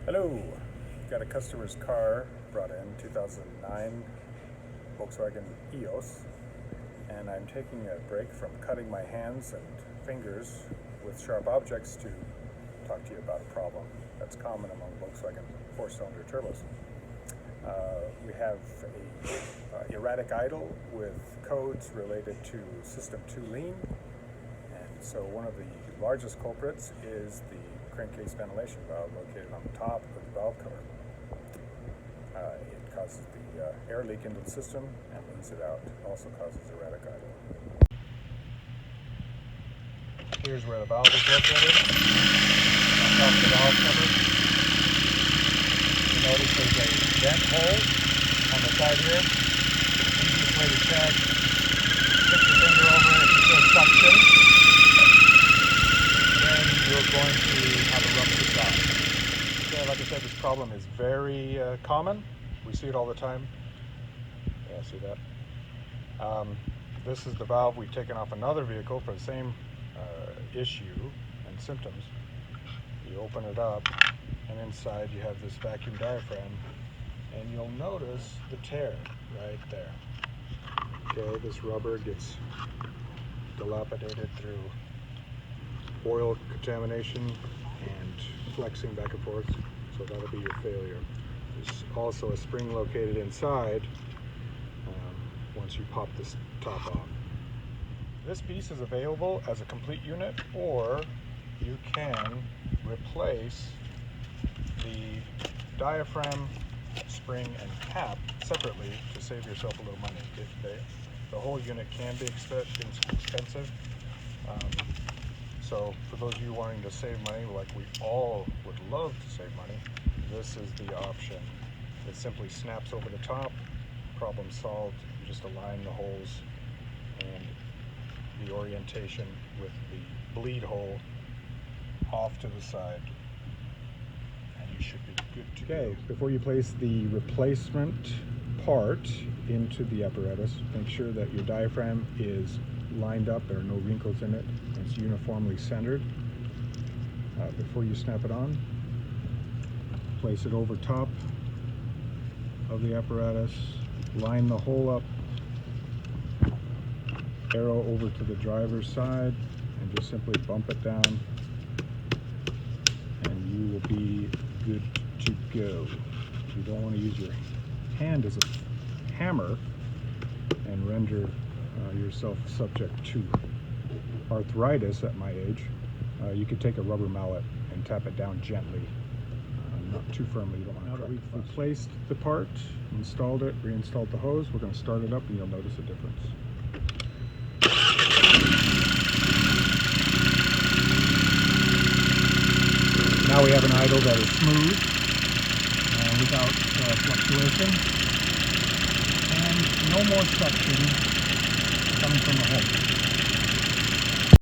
Hello, got a customer's car brought in, 2009 Volkswagen EOS, and I'm taking a break from cutting my hands and fingers with sharp objects to talk to you about a problem that's common among Volkswagen four-cylinder turbos. We have a erratic idle with codes related to System 2 lean, and so one of the largest culprits is the crankcase ventilation valve located on the top of the valve cover. It causes the air leak into the system and leaks it out. It also causes erratic idle. Here's where the valve is located, on top of the valve cover. You notice there's a vent hole on the side here. The easiest way to check, stick your finger over it, if you feel suction, then you're going to have a ruptured valve. Okay, like I said, this problem is very common. We see it all the time. Yeah, see that? This is the valve we've taken off another vehicle for the same issue and symptoms. You open it up, and inside you have this vacuum diaphragm, and you'll notice the tear right there. Okay, this rubber gets dilapidated through oil contamination and flexing back and forth, so that'll be your failure. There's also a spring located inside once you pop this top off. This piece is available as a complete unit, or you can replace the diaphragm, spring, and cap separately to save yourself a little money. The whole unit can be expensive. So for those of you wanting to save money, like we all would love to save money, this is the option. It simply snaps over the top, problem solved. You just align the holes and the orientation with the bleed hole off to the side, and you should be good to go. Okay, before you place the replacement part into the apparatus, make sure that your diaphragm is lined up, there are no wrinkles in it, and it's uniformly centered. Before you snap it on, place it over top of the apparatus, line the hole up, arrow over to the driver's side, and just simply bump it down, and you will be good to go. You don't want to use your hand as a hammer and render yourself subject to arthritis at my age. You could take a rubber mallet and tap it down gently, not too firmly. You don't want to. Now that we've replaced the part, installed it, reinstalled the hose, we're going to start it up and you'll notice a difference. Now we have an idle that is smooth and without fluctuation, and no more suction coming from the hole.